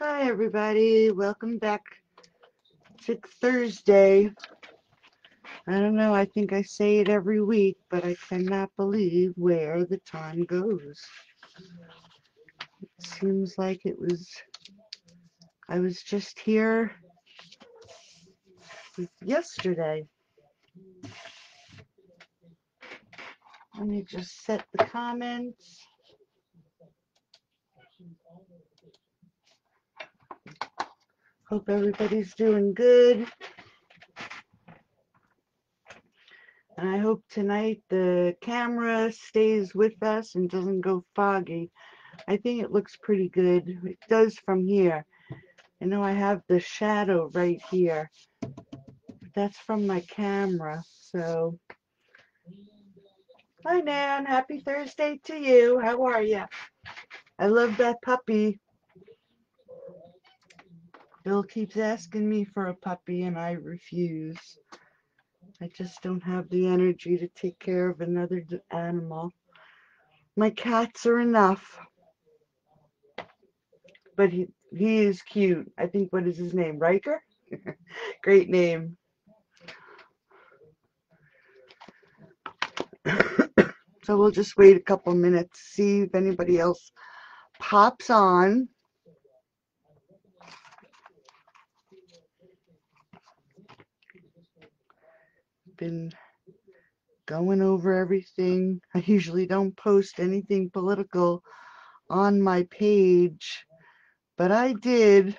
Hi, everybody. Welcome back. It's Thursday. I don't know. I think I say it every week, but I cannot believe where the time goes. It seems like I was just here yesterday. Let me just set the comments. Hope everybody's doing good. And I hope tonight the camera stays with us and doesn't go foggy. I think it looks pretty good. It does from here. I know I have the shadow right here. That's from my camera. So, hi Nan. Happy Thursday to you. How are you? I love that puppy. Bill keeps asking me for a puppy and I refuse. I just don't have the energy to take care of another animal. My cats are enough. But he is cute. I think, what is his name? Riker? Great name. So we'll just wait a couple minutes, see if anybody else pops on. Been going over everything. I usually don't post anything political on my page, but I did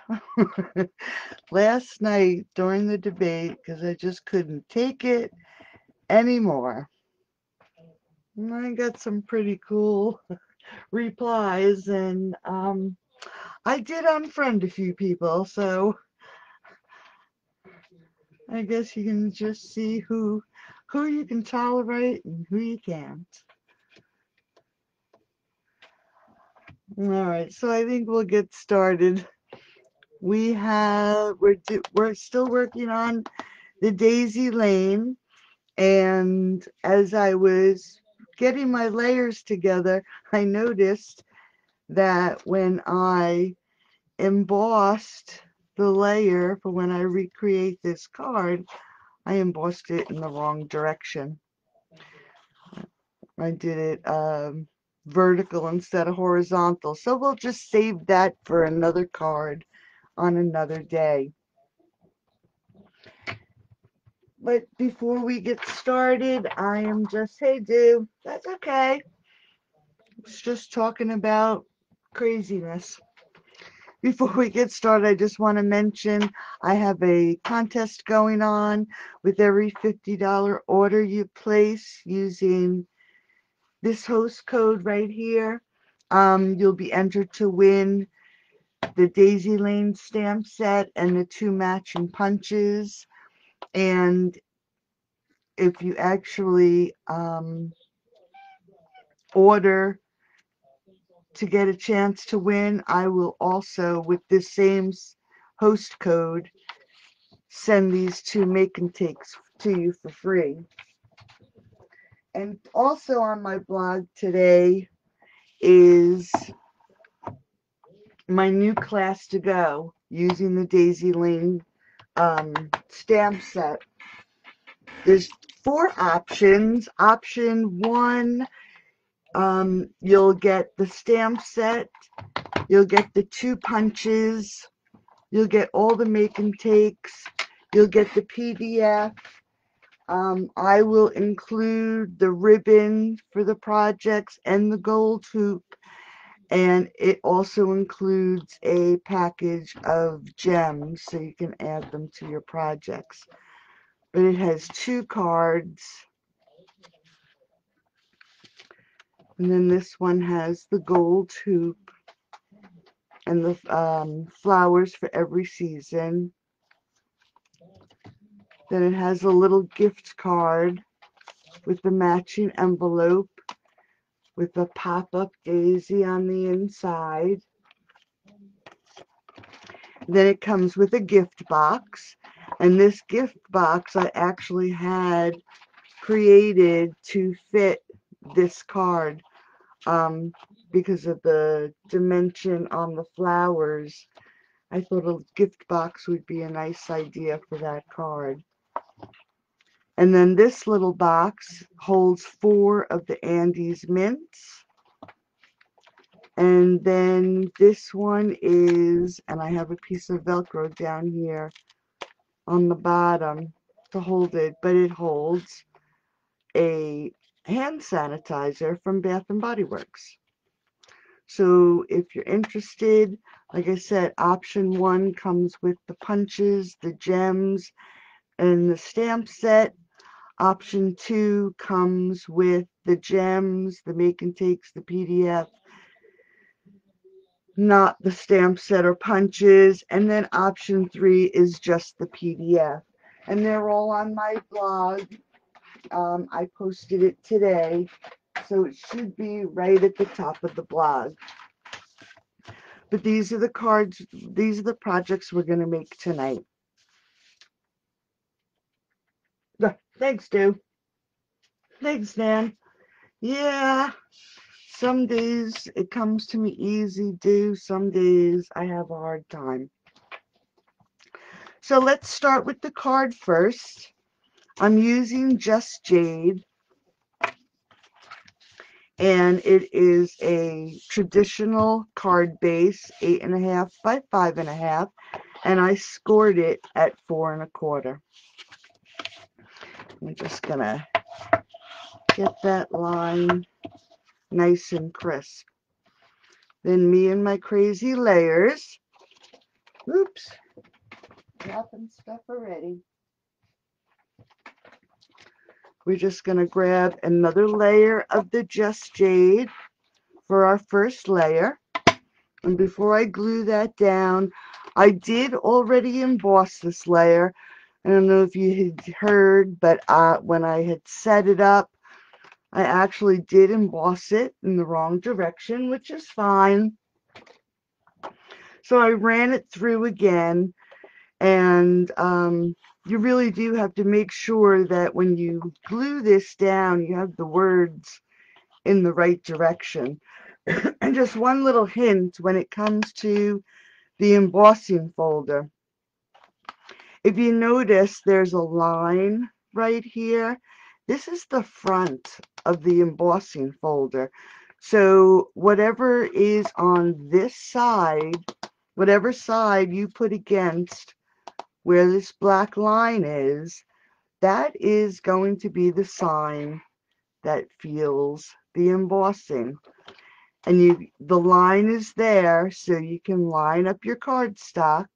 last night during the debate because I just couldn't take it anymore. And I got some pretty cool replies, and I did unfriend a few people, so I guess you can just see who you can tolerate and who you can't. All right, so I think we'll get started. We're still working on the Daisy Lane, and as I was getting my layers together, I noticed that when I embossed the layer for when I recreate this card, I embossed it in the wrong direction. I did it vertical instead of horizontal. So we'll just save that for another card on another day. But before we get started, I am just, hey, dude, that's okay. It's just talking about craziness. Before we get started, I just want to mention I have a contest going on. With every $50 order you place using this host code right here, you'll be entered to win the Daisy Lane stamp set and the 2 matching punches. And if you actually order to get a chance to win, I will also, with this same host code, send these 2 make and takes to you for free. And also on my blog today is my new class to go using the Daisy Lane stamp set. There's 4 options. Option 1, you'll get the stamp set, you'll get the 2 punches, you'll get all the make and takes, you'll get the PDF. I will include the ribbon for the projects and the gold hoop, and it also includes a package of gems so you can add them to your projects. But it has 2 cards, and then this one has the gold hoop and the flowers for every season. Then it has a little gift card with the matching envelope with a pop-up daisy on the inside. Then it comes with a gift box, and this gift box I actually had created to fit this card because of the dimension on the flowers. I thought a gift box would be a nice idea for that card. And then this little box holds 4 of the Andes mints. And then this one is, and I have a piece of Velcro down here on the bottom to hold it, but it holds a hand sanitizer from Bath and Body Works. So if you're interested, like I said, option 1 comes with the punches, the gems, and the stamp set. Option 2 comes with the gems, the make and takes, the PDF, not the stamp set or punches. And then option 3 is just the PDF. And they're all on my blog. I posted it today, so it should be right at the top of the blog. But these are the cards, these are the projects we're going to make tonight. Thanks, Stu. Thanks, Dan. Yeah, some days it comes to me easy, some days I have a hard time. So let's start with the card first. I'm using Just Jade, and it is a traditional card base, 8.5 by 5.5, and I scored it at 4 1/4. I'm just gonna get that line nice and crisp. Then me and my crazy layers. Oops, dropping stuff already. We're just going to grab another layer of the Just Jade for our first layer. And before I glue that down, I did already emboss this layer. I don't know if you had heard, but when I had set it up, I actually did emboss it in the wrong direction, which is fine. So I ran it through again, and you really do have to make sure that when you glue this down, you have the words in the right direction. And just one little hint when it comes to the embossing folder. If you notice, there's a line right here. This is the front of the embossing folder. So whatever is on this side, whatever side you put against where this black line is, that is going to be the sign that feels the embossing. And the line is there so you can line up your cardstock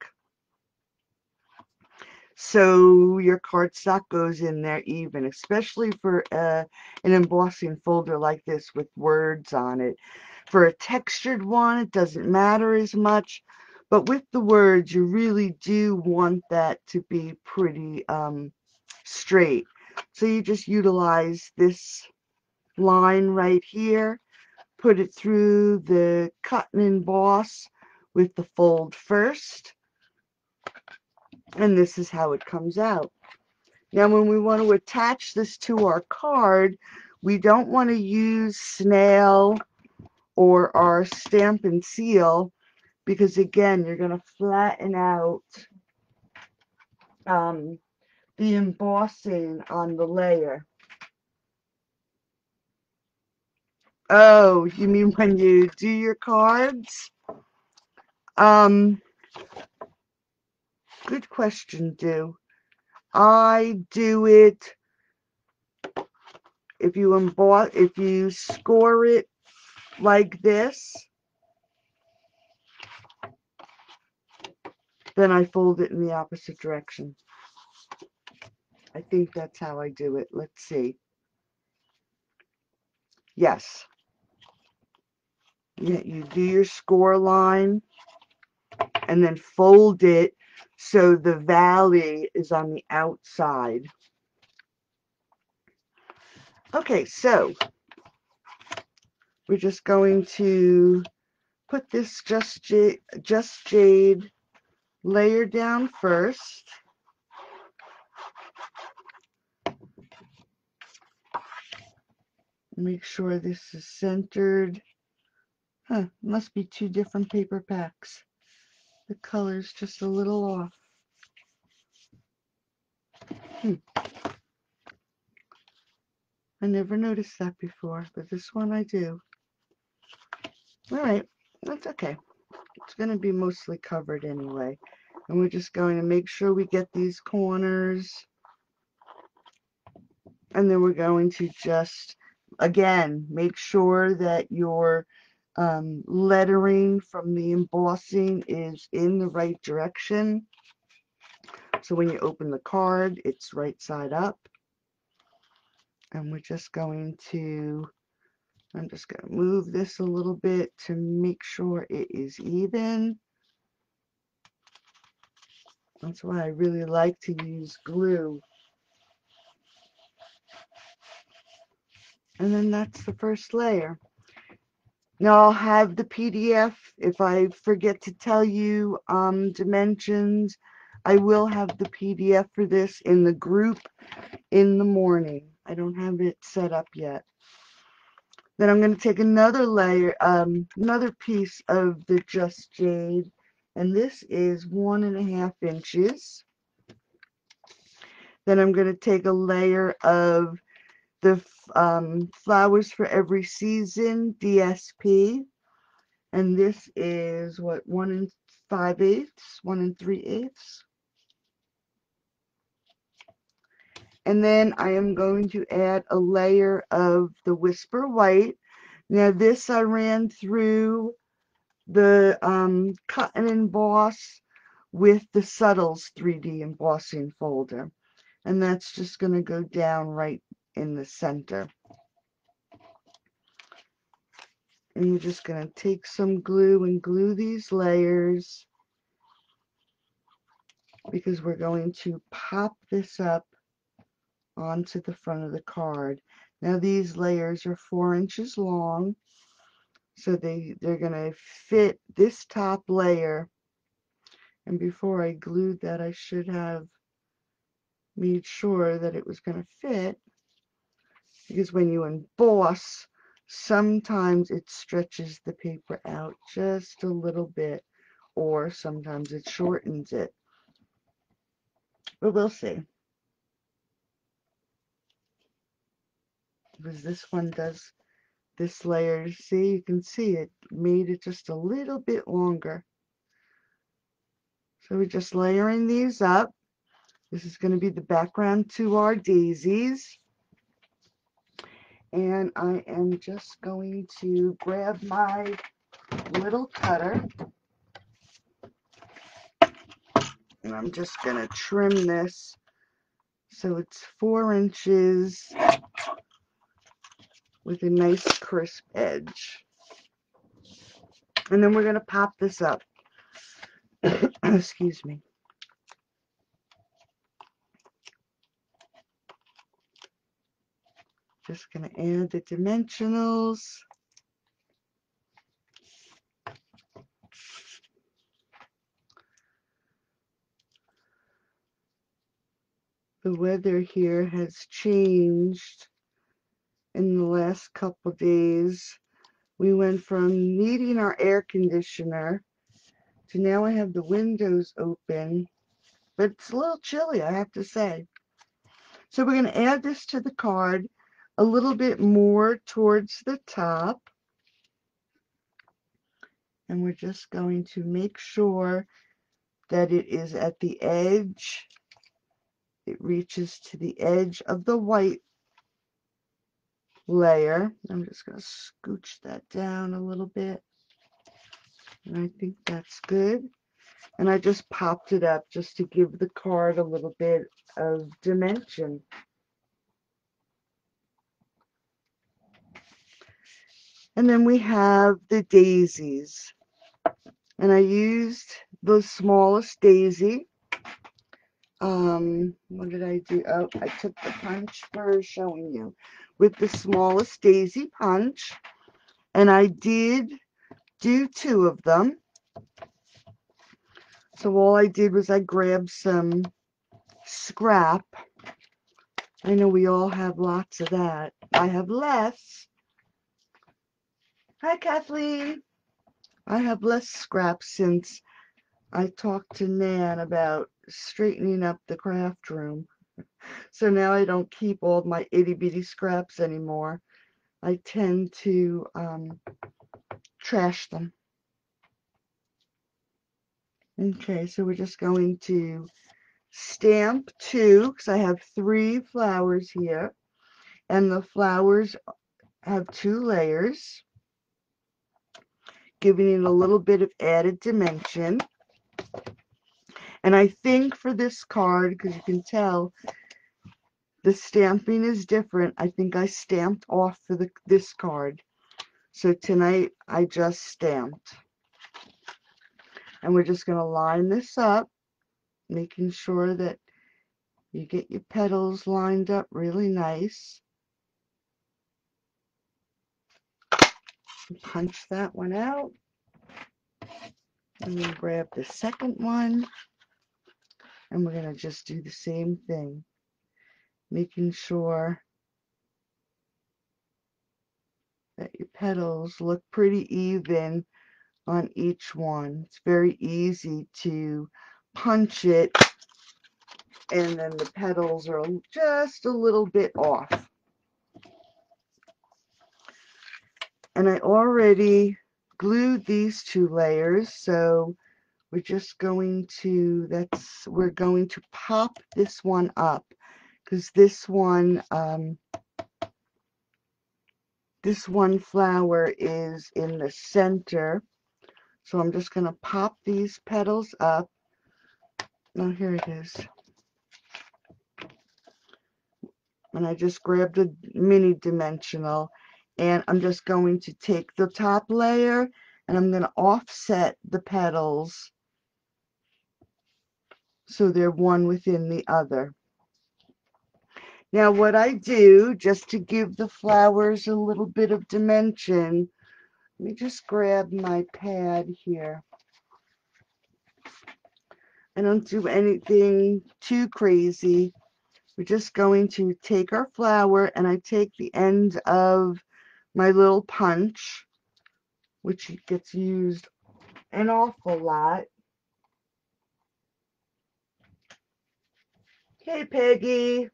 so your cardstock goes in there even, especially for an embossing folder like this with words on it. For a textured one, it doesn't matter as much, but with the words, you really do want that to be pretty straight. So you just utilize this line right here, put it through the cut and emboss with the fold first, and this is how it comes out. Now when we want to attach this to our card, we don't want to use snail or our stamp and seal, because again, you're going to flatten out the embossing on the layer. Oh, you mean when you do your cards? Good question, Do. I do it if you score it like this, then I fold it in the opposite direction. I think that's how I do it. Let's see. Yes. You do your score line and then fold it So the valley is on the outside. Okay, so we're just going to put this Just Jade layer down first. Make sure this is centered. Must be two different paper packs. The color's just a little off. I never noticed that before, but this one I do. Alright, that's okay. It's going to be mostly covered anyway. And we're just going to make sure we get these corners. And then we're going to just, again, make sure that your lettering from the embossing is in the right direction. So when you open the card, it's right side up. And we're just going to, I'm just going to move this a little bit to make sure it is even. That's why I really like to use glue. And then that's the first layer. Now I'll have the PDF. If I forget to tell you dimensions, I will have the PDF for this in the group in the morning. I don't have it set up yet. Then I'm going to take another layer, another piece of the Just Jade, and this is 1.5 inches. Then I'm going to take a layer of the Flowers for Every Season DSP, and this is what, 1 5/8, 1 3/8. And then I am going to add a layer of the Whisper White. Now this I ran through the cut and emboss with the Subtles 3D embossing folder, and that's just going to go down right in the center. And you're just going to take some glue and glue these layers, because we're going to pop this up onto the front of the card. Now these layers are 4 inches long, so they're going to fit this top layer. And before I glued that, I should have made sure that it was going to fit, because when you emboss, sometimes it stretches the paper out just a little bit, or sometimes it shortens it. But we'll see. Because this one does, this layer, see, you can see it made it just a little bit longer. So we're just layering these up. This is going to be the background to our daisies. And I am just going to grab my little cutter, and I'm just going to trim this so it's 4 inches with a nice crisp edge. And then we're going to pop this up. Excuse me. Just going to add the dimensionals. The weather here has changed in the last couple days. We went from needing our air conditioner to now I have the windows open, but it's a little chilly, I have to say. So we're going to add this to the card a little bit more towards the top. And we're just going to make sure that it is at the edge. It reaches to the edge of the white layer. I'm just going to scooch that down a little bit. And I think that's good. And I just popped it up just to give the card a little bit of dimension. And then we have the daisies. And I used the smallest daisy. what did I do? Oh, I took the punch for showing you with the smallest daisy punch, and I did do 2 of them. So all I did was I grabbed some scrap. I know we all have lots of that. I have less. Hi, Kathleen. I have less scrap since I talked to Nan about straightening up the craft room. So now I don't keep all my itty bitty scraps anymore. I tend to trash them. Okay, so we're just going to stamp 2 because I have 3 flowers here, and the flowers have 2 layers, giving it a little bit of added dimension. And I think for this card, because you can tell the stamping is different, I think I stamped off for this card. So tonight I just stamped. And we're just going to line this up, making sure that you get your petals lined up really nice. Punch that one out. And then grab the second one. And we're going to just do the same thing, making sure that your petals look pretty even on each one. It's very easy to punch it and then the petals are just a little bit off. And I already glued these 2 layers, so we're just going to, we're going to pop this one up, because this one flower is in the center. So I'm just going to pop these petals up. Oh, here it is. And I just grabbed a mini dimensional, and I'm just going to take the top layer and I'm going to offset the petals so they're one within the other. Now what I do, just to give the flowers a little bit of dimension, let me just grab my pad here. I don't do anything too crazy. We're just going to take our flower, and I take the end of my little punch, which gets used an awful lot. Hey, Peggy.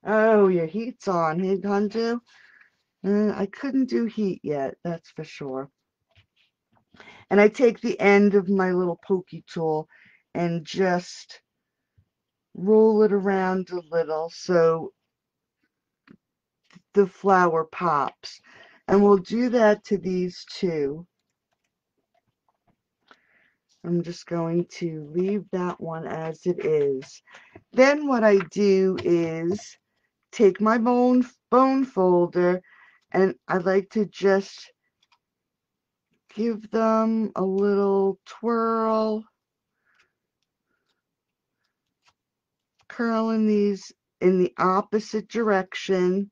Oh, your heat's on. Hey, Gunju. I couldn't do heat yet, that's for sure. And I take the end of my little pokey tool and just roll it around a little so the flower pops. And we'll do that to these 2. I'm just going to leave that one as it is. Then what I do is take my bone folder, and I like to just give them a little twirl, curling these in the opposite direction,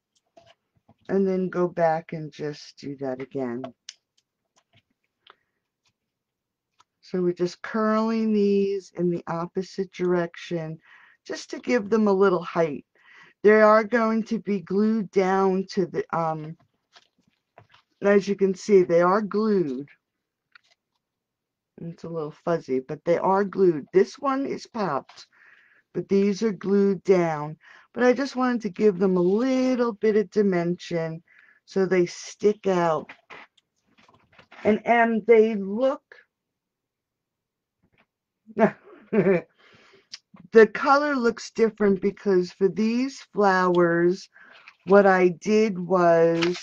and then go back and just do that again. So we're just curling these in the opposite direction just to give them a little height. They are going to be glued down to the, as you can see, they are glued. It's a little fuzzy, but they are glued. This one is popped, but these are glued down. But I just wanted to give them a little bit of dimension so they stick out. And they look, the color looks different because for these flowers, what I did was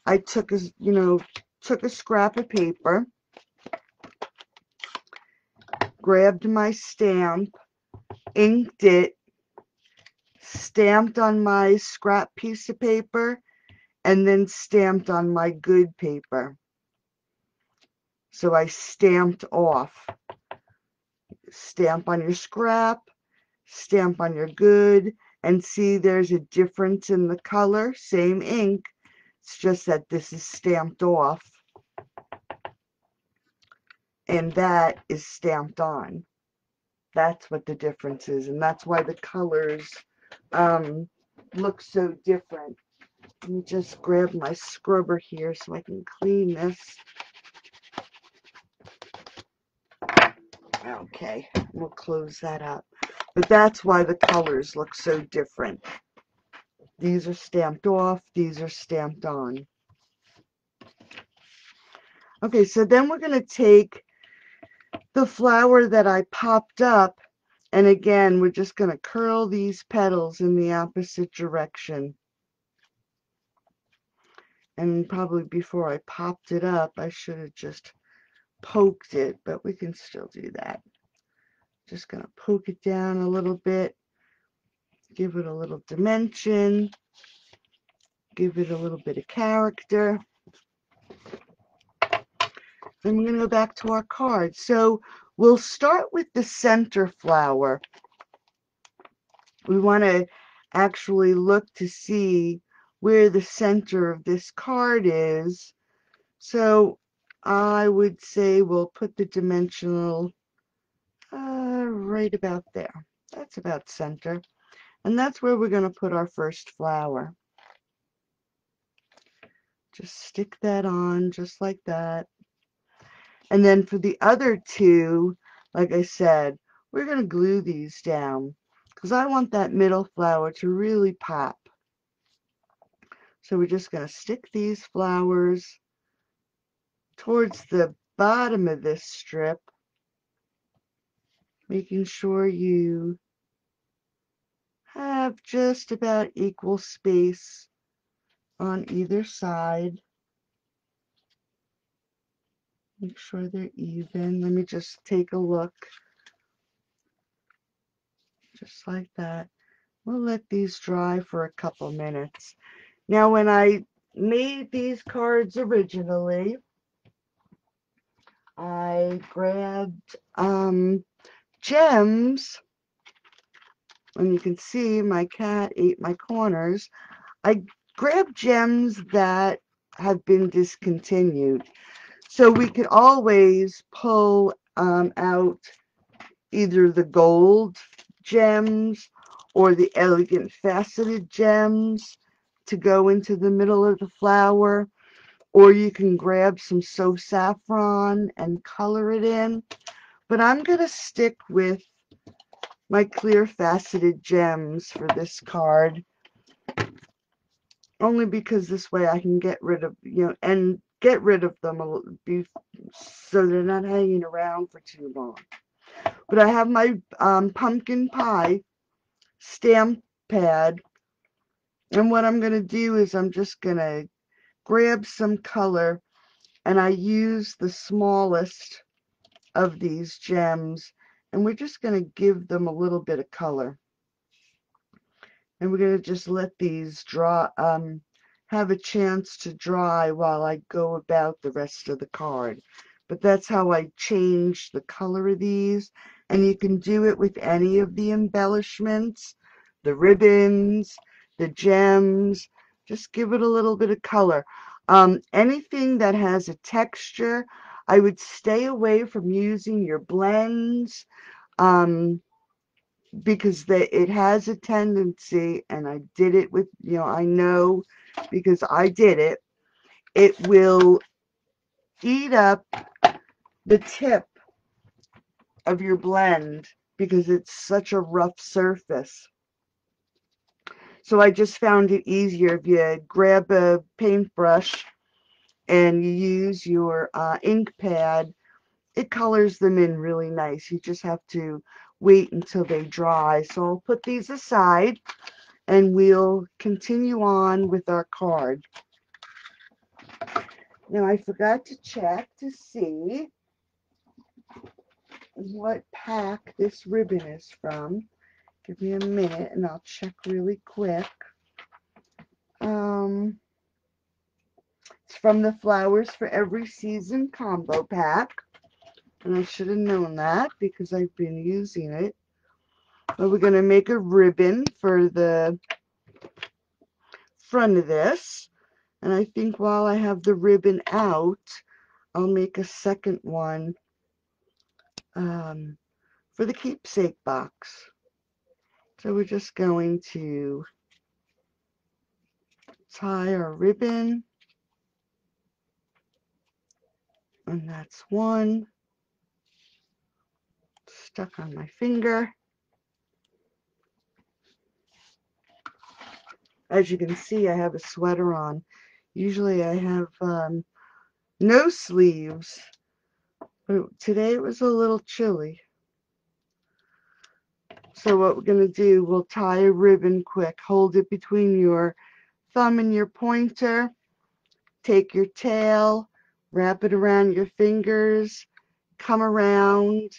I took a scrap of paper, grabbed my stamp, inked it, stamped on my scrap piece of paper, and then stamped on my good paper. So I stamped off. stamp on your scrap, stamp on your good, and see there's a difference in the color. Same ink, it's just that this is stamped off and that is stamped on. That's what the difference is, and that's why the colors look so different. Let me just grab my scrubber here so I can clean this. Okay, we'll close that up. But that's why the colors look so different. These are stamped off, these are stamped on. Okay, so then we're going to take the flower that I popped up, and again, we're just going to curl these petals in the opposite direction. And probably before I popped it up, I should have just poked it, but we can still do that. Just going to poke it down a little bit, give it a little dimension, give it a little bit of character. Then we're going to go back to our card. So we'll start with the center flower. We want to actually look to see where the center of this card is. So I would say we'll put the dimensional right about there. That's about center. And that's where we're going to put our first flower. Just stick that on just like that. And then for the other two, like I said, we're going to glue these down because I want that middle flower to really pop. So we're just going to stick these flowers towards the bottom of this strip, making sure you have just about equal space on either side. Make sure they're even. Let me just take a look. Just like that. We'll let these dry for a couple minutes. Now, when I made these cards originally, I grabbed gems, and you can see my cat ate my corners. I grabbed gems that have been discontinued. So we could always pull out either the gold gems or the elegant faceted gems to go into the middle of the flower, or you can grab some So Saffron and color it in. But I'm going to stick with my clear faceted gems for this card, only because this way I can get rid of, and get rid of them so they're not hanging around for too long. But I have my pumpkin pie stamp pad, and what I'm going to do is I'm just going to grab some color, and I use the smallest of these gems, and we're just going to give them a little bit of color. And we're going to just let these have a chance to dry while I go about the rest of the card. But that's how I change the color of these. And you can do it with any of the embellishments, the ribbons, the gems. Just give it a little bit of color. Anything that has a texture, I would stay away from using your blends. Because it has a tendency, and I did it with, I know because I did it, it will eat up the tip of your blend because it's such a rough surface. So I just found it easier if you grab a paintbrush and you use your ink pad. It colors them in really nice. You just have to wait until they dry. So I'll put these aside, and we'll continue on with our card. Now, I forgot to check to see what pack this ribbon is from. Give me a minute and I'll check really quick. It's from the Flowers for Every Season combo pack. And I should have known that because I've been using it. But we're going to make a ribbon for the front of this. And I think while I have the ribbon out, I'll make a second one for the keepsake box. So we're just going to tie our ribbon. And that's one. Stuck on my finger. As you can see, I have a sweater on. Usually I have no sleeves, but today it was a little chilly. So what we're going to do, we'll tie a ribbon quick. Hold it between your thumb and your pointer. Take your tail, wrap it around your fingers, come around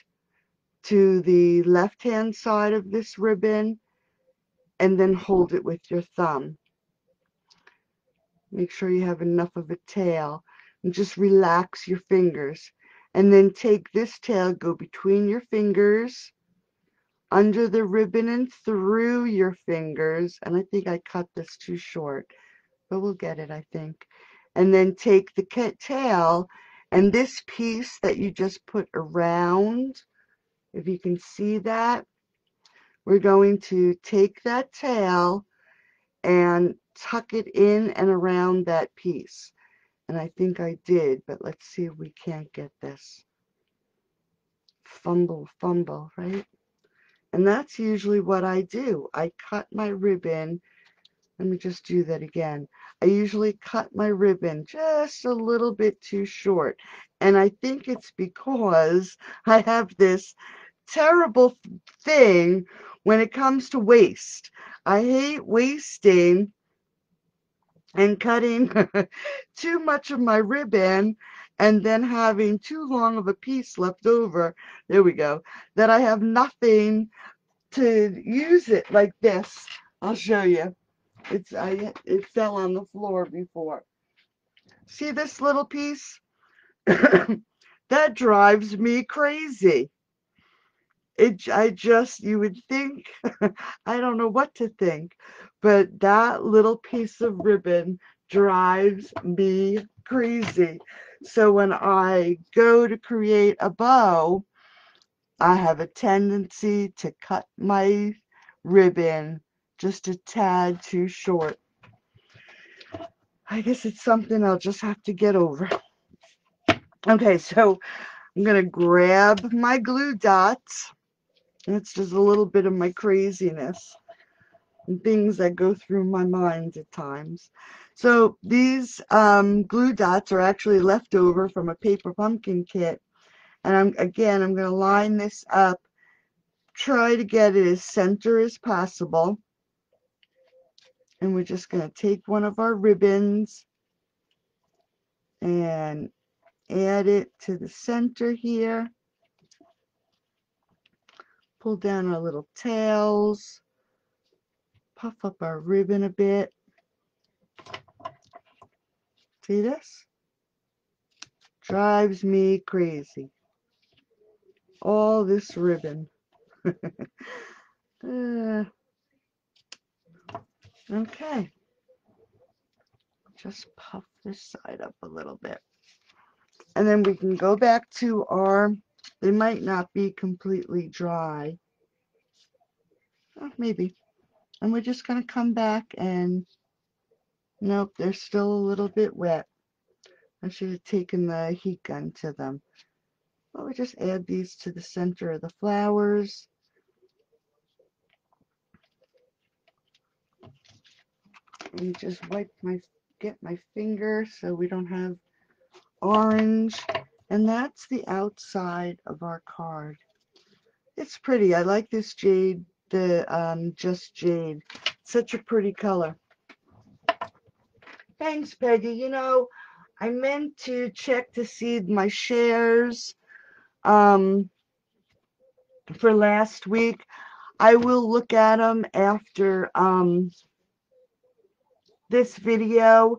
to the left-hand side of this ribbon, and then hold it with your thumb. Make sure you have enough of a tail, and just relax your fingers. And then take this tail, go between your fingers, under the ribbon and through your fingers. And I think I cut this too short, but we'll get it, I think. And then take the tail, and this piece that you just put around, if you can see that, we're going to take that tail and tuck it in and around that piece. And I think I did, but let's see if we can't get this. Fumble, fumble, right? And that's usually what I do. I cut my ribbon. Let me just do that again. I usually cut my ribbon just a little bit too short. And I think it's because I have this terrible thing when it comes to waste. I hate wasting and cutting too much of my ribbon and then having too long of a piece left over. There we go. That I have nothing to use it like this. I'll show you. It fell on the floor before. See this little piece? That drives me crazy. You would think, I don't know what to think, but that little piece of ribbon drives me crazy. So when I go to create a bow, I have a tendency to cut my ribbon just a tad too short. I guess it's something I'll just have to get over. Okay, so I'm going to grab my glue dots. It's just a little bit of my craziness and things that go through my mind at times. So these glue dots are actually left over from a paper pumpkin kit. And I'm going to line this up, try to get it as center as possible. And we're just going to take one of our ribbons and add it to the center here. Pull down our little tails. Puff up our ribbon a bit. See this? Drives me crazy. All this ribbon. Okay. Just puff this side up a little bit. And then we can go back to our, they might not be completely dry. Oh, maybe. And we're just going to come back and, nope, they're still a little bit wet. I should have taken the heat gun to them. Well, we just add these to the center of the flowers. And just get my finger so we don't have orange. And that's the outside of our card. It's pretty. I like this jade, the just jade. Such a pretty color. Thanks, Peggy. You know, I meant to check to see my shares for last week. I will look at them after this video.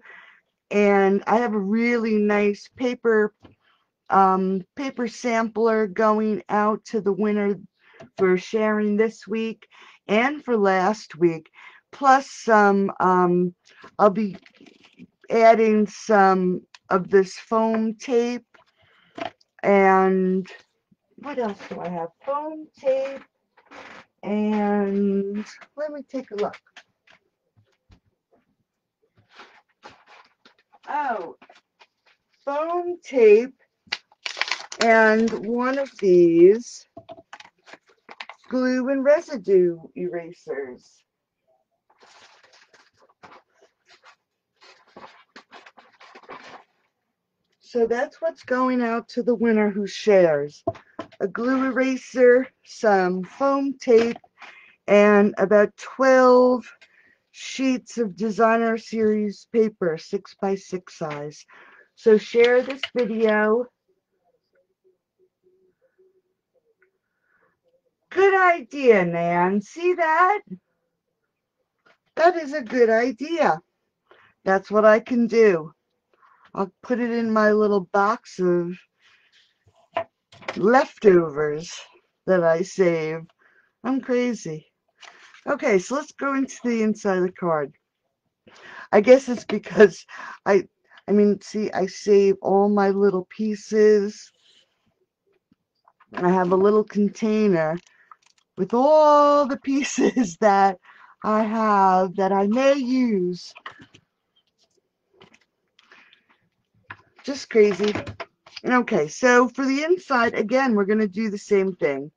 And I have a really nice paper paper sampler going out to the winner for sharing this week and for last week. Plus some, I'll be adding some of this foam tape. And what else do I have? Foam tape. And let me take a look. Oh, foam tape and one of these glue and residue erasers. So that's what's going out to the winner who shares. A glue eraser, some foam tape, and about 12 sheets of designer series paper, 6x6 size. So share this video. Good idea, Nan. See that? That is a good idea. That's what I can do. I'll put it in my little box of leftovers that I save. I'm crazy. Okay, so let's go into the inside of the card. I guess it's because I mean, see, I save all my little pieces. I have a little container with all the pieces that I have that I may use. Just crazy. Okay, so for the inside, again, we're going to do the same thing.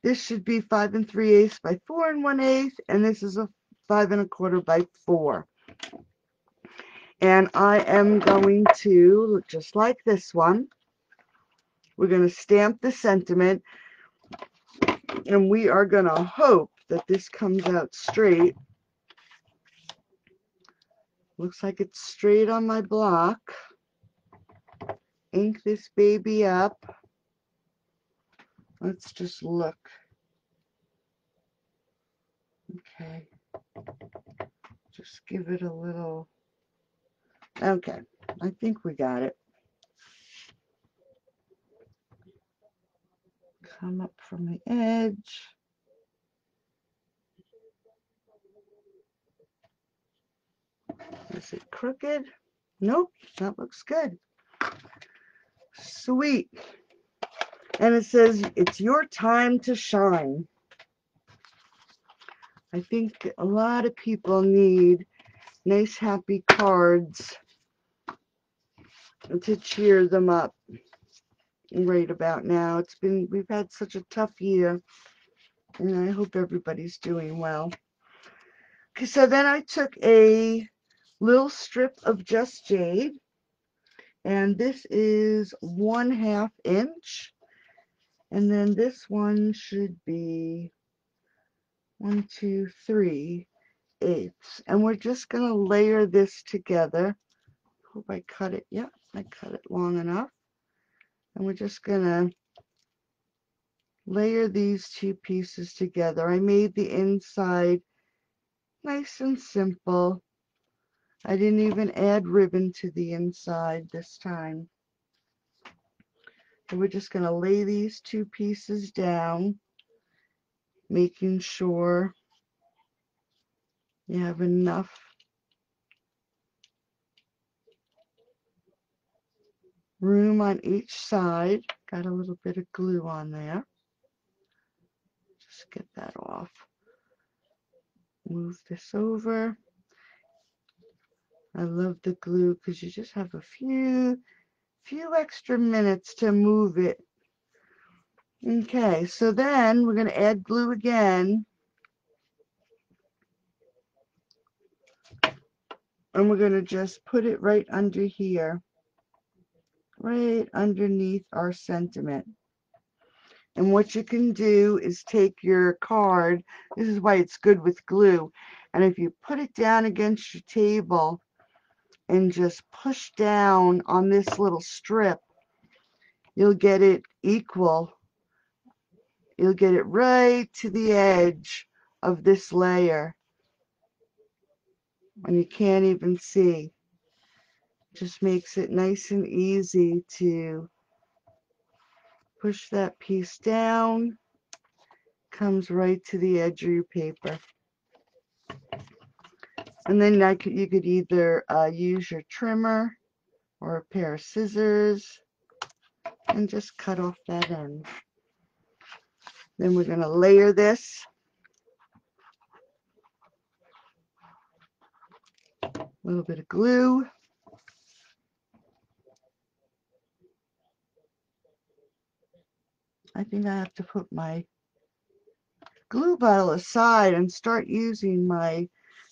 This should be 5 3/8 by 4 1/8, and this is a 5 1/4 by 4. And I am going to, just like this one, we're going to stamp the sentiment, and we are going to hope that this comes out straight. Looks like it's straight on my block. Ink this baby up. Let's just look. Okay. Just give it a little. Okay. I think we got it. Come up from the edge. Is it crooked? Nope. That looks good. Sweet. And it says, it's your time to shine. I think a lot of people need nice, happy cards to cheer them up right about now. We've had such a tough year, and I hope everybody's doing well. Okay, so then I took a little strip of Just Jade, and this is 1/2 inch, and then this one should be 1, 2, 3/8, and we're just going to layer this together. Hope I cut it. Yeah, I cut it long enough. And we're just going to layer these two pieces together. I made the inside nice and simple. I didn't even add ribbon to the inside this time. And we're just going to lay these two pieces down, making sure you have enough room on each side. Got a little bit of glue on there. Just get that off. Move this over. I love the glue because you just have a few extra minutes to move it. Okay, so then we're going to add glue again. And we're going to just put it right under here. Right underneath our sentiment. And what you can do is take your card. This is why it's good with glue. And if you put it down against your table and just push down on this little strip, you'll get it equal. You'll get it right to the edge of this layer. And you can't even see. Just makes it nice and easy to push that piece down. Comes right to the edge of your paper. And then you could either use your trimmer or a pair of scissors and just cut off that end. Then we're going to layer this. A little bit of glue. I think I have to put my glue bottle aside and start using my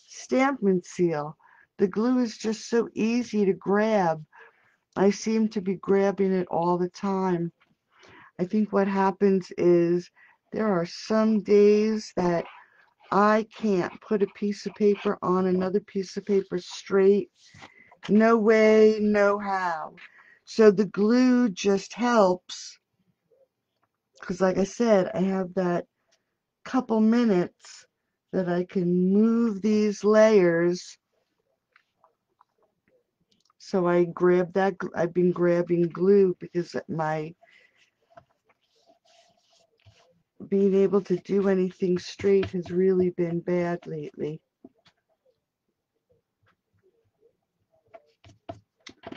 Stampin' Seal. The glue is just so easy to grab. I seem to be grabbing it all the time. I think what happens is there are some days that I can't put a piece of paper on another piece of paper straight. No way, no how. So the glue just helps because, like I said, I have that couple minutes that I can move these layers. So I grab that. I've been grabbing glue because my being able to do anything straight has really been bad lately.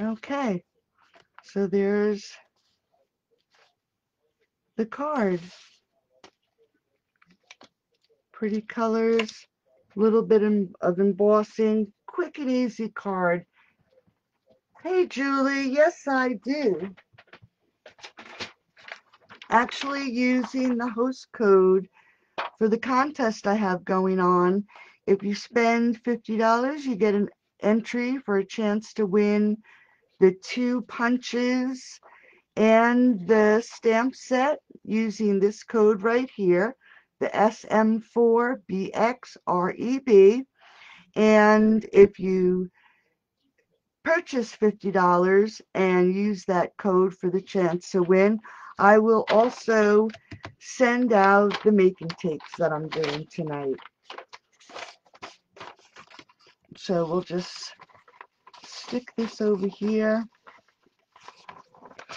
Okay, so there's the card. Pretty colors, little bit of embossing, quick and easy card. Hey Julie, yes I do. Actually using the host code for the contest I have going on. If you spend $50, you get an entry for a chance to win the 2 punches and the stamp set using this code right here, the SM4BXREB. And if you purchase $50 and use that code for the chance to win, I will also send out the making tapes that I'm doing tonight. So we'll just stick this over here.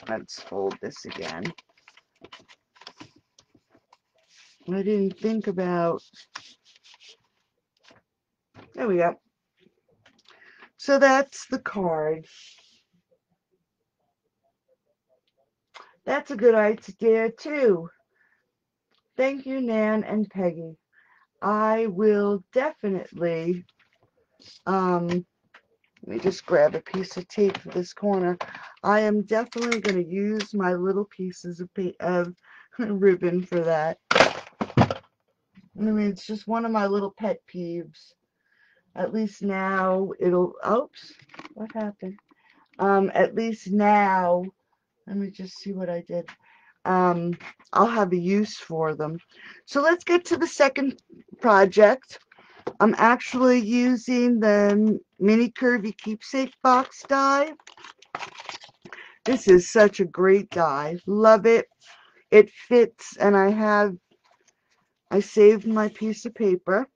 Let's fold this again. I didn't think about, there we go. So that's the card. That's a good idea too. Thank you, Nan and Peggy. I will definitely, let me just grab a piece of tape for this corner. I am definitely going to use my little pieces of ribbon for that. I mean, it's just one of my little pet peeves. At least now it'll, oops, what happened? At least now, let me just see what I did. I'll have a use for them. So let's get to the second project. I'm actually using the mini Curvy Keepsake box die. This is such a great die. Love it. It fits, and I saved my piece of paper.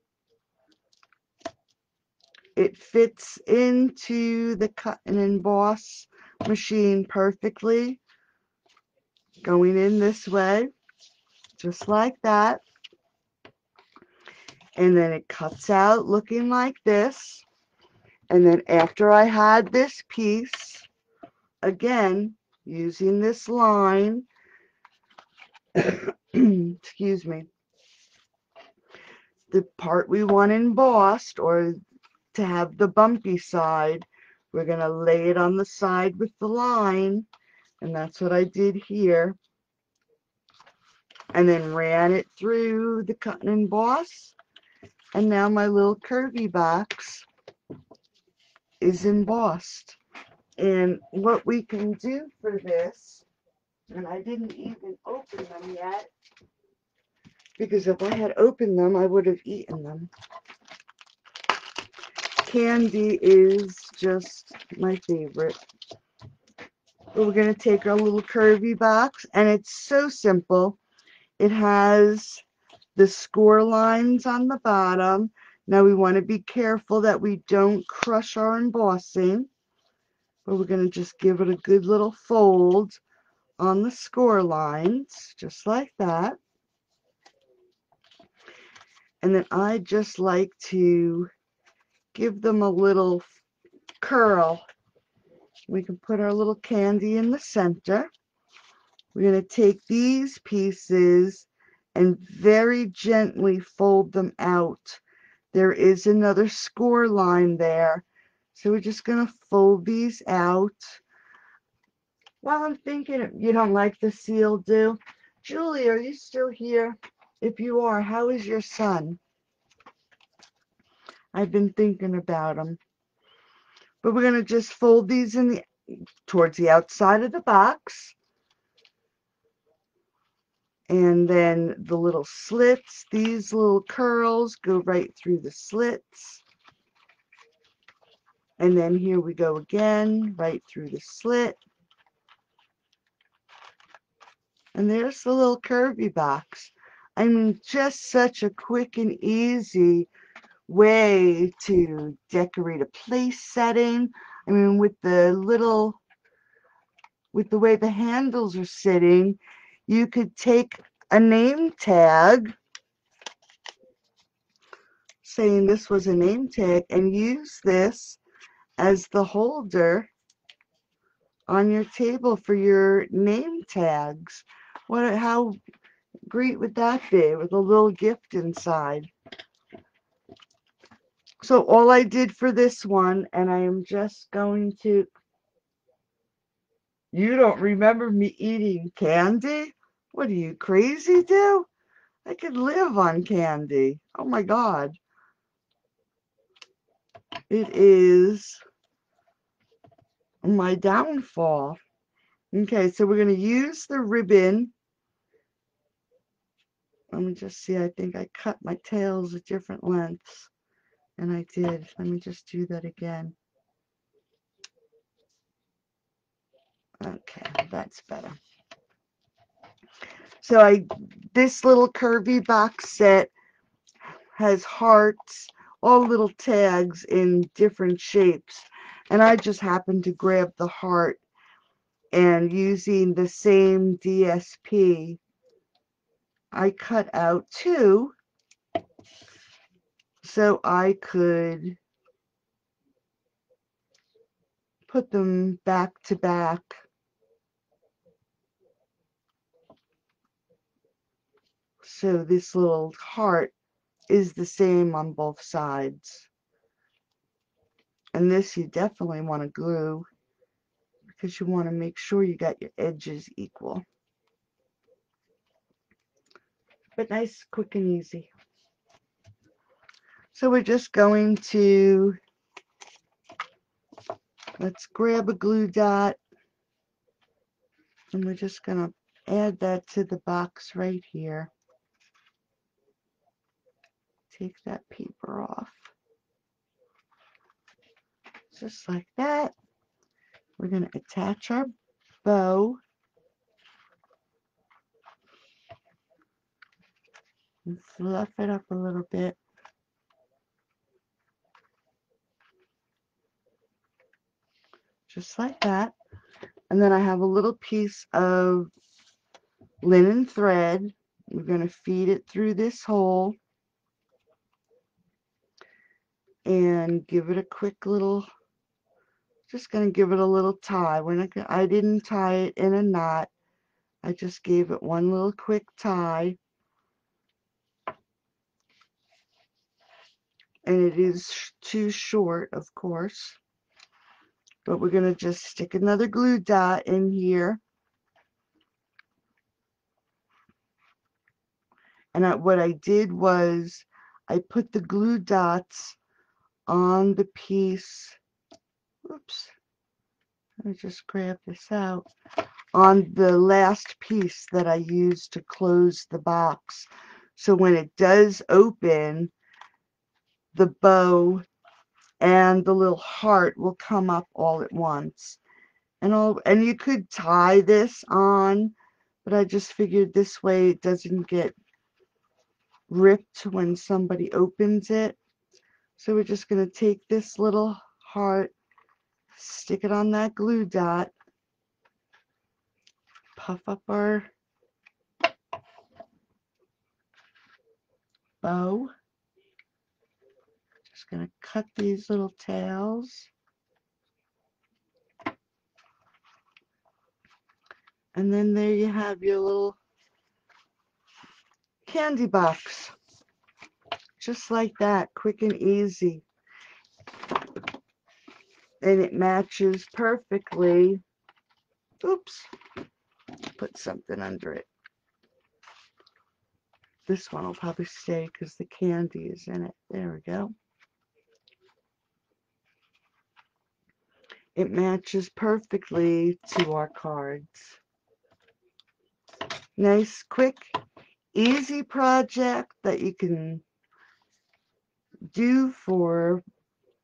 It fits into the cut and emboss machine perfectly. Going in this way, just like that. And then it cuts out looking like this. And then after I had this piece, again, using this line, excuse me, the part we want embossed or to have the bumpy side, we're going to lay it on the side with the line, and that's what I did here. And then ran it through the cut and emboss, and now my little curvy box is embossed. And what we can do for this, and I didn't even open them yet, because if I had opened them, I would have eaten them. Candy is just my favorite. But we're going to take our little curvy box, and it's so simple. It has the score lines on the bottom. Now we want to be careful that we don't crush our embossing. but we're going to just give it a good little fold on the score lines, just like that. And then I just like to give them a little curl. We can put our little candy in the center. We're going to take these pieces and very gently fold them out. There is another score line there, so we're just going to fold these out. While I'm thinking, you don't like the seal, do? Julie, are you still here? If you are, how is your son? I've been thinking about him. But we're going to just fold these towards the outside of the box. And then the little slits, these little curls go right through the slits. And then here we go again, right through the slit. And there's the little curvy box. I mean, just such a quick and easy way to decorate a place setting. I mean, with the way the handles are sitting, you could take a name tag saying this was a name tag and use this as the holder on your table for your name tags. How great would that be with a little gift inside? So all I did for this one, and I am just going to, you don't remember me eating candy? What are you, crazy, do? I could live on candy. Oh my God. It is my downfall. Okay, so we're going to use the ribbon. Let me just see. I think I cut my tails at different lengths. And I did. Let me just do that again. Okay, that's better. So this little curvy box set has hearts, all little tags in different shapes. And I just happened to grab the heart, and using the same DSP, I cut out two so I could put them back to back. So this little heart is the same on both sides. And this you definitely want to glue because you want to make sure you got your edges equal. But nice, quick, and easy. So we're just going to, let's grab a glue dot, and we're just going to add that to the box right here. Take that paper off. Just like that. We're going to attach our bow. And fluff it up a little bit. Just like that. And then I have a little piece of linen thread. We're going to feed it through this hole and give it a quick little, just going to give it a little tie. We're not gonna, I didn't tie it in a knot. I just gave it one little quick tie. And it is too short, of course. But we're going to just stick another glue dot in here. And what I did was I put the glue dots on the piece. Oops. Let me just grab this out. On the last piece that I used to close the box. So when it does open, the bow and the little heart will come up all at once. And you could tie this on, but I just figured this way it doesn't get ripped when somebody opens it. So we're just going to take this little heart Stick it on that glue dot. Puff up our bow. Just going to cut these little tails. And then there you have your little candy box. Just like that, quick and easy. And it matches perfectly. Oops, put something under it. This one will probably stay because the candy is in it. There we go. It matches perfectly to our cards. Nice, quick, easy project that you can do for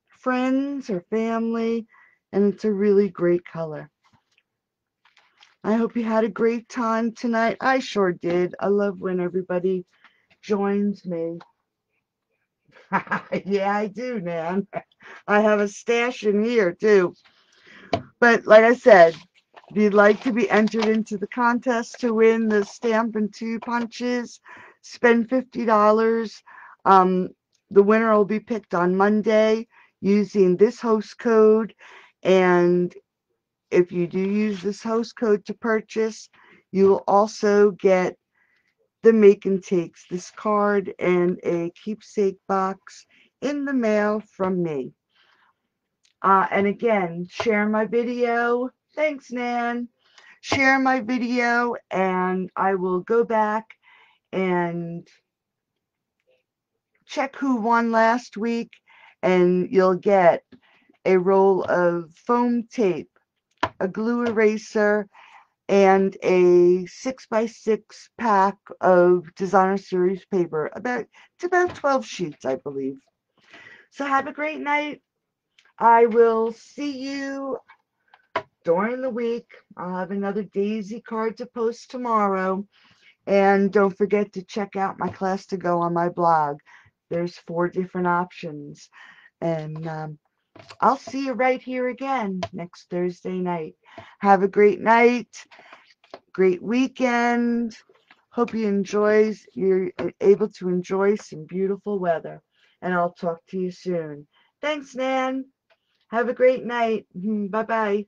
friends or family, and it's a really great color. I hope you had a great time tonight. I sure did. I love when everybody joins me. Yeah, I do, man. I have a stash in here, too. But like I said, if you'd like to be entered into the contest to win the Stampin' 2 punches, spend $50. Um, the winner will be picked on Monday using this host code. And if you do use this host code to purchase, you will also get the Make and Takes, this card and a keepsake box in the mail from me. And again, share my video. Thanks, Nan. Share my video, and I will go back and check who won last week, and you'll get a roll of foam tape, a glue eraser, and a 6x6 pack of designer series paper. It's about 12 sheets, I believe. So have a great night. I will see you during the week. I'll have another Daisy card to post tomorrow. And don't forget to check out my class to go on my blog. There's 4 different options. And I'll see you right here again next Thursday night. Have a great night, great weekend. Hope you're able to enjoy some beautiful weather. And I'll talk to you soon. Thanks, Nan. Have a great night. Bye-bye.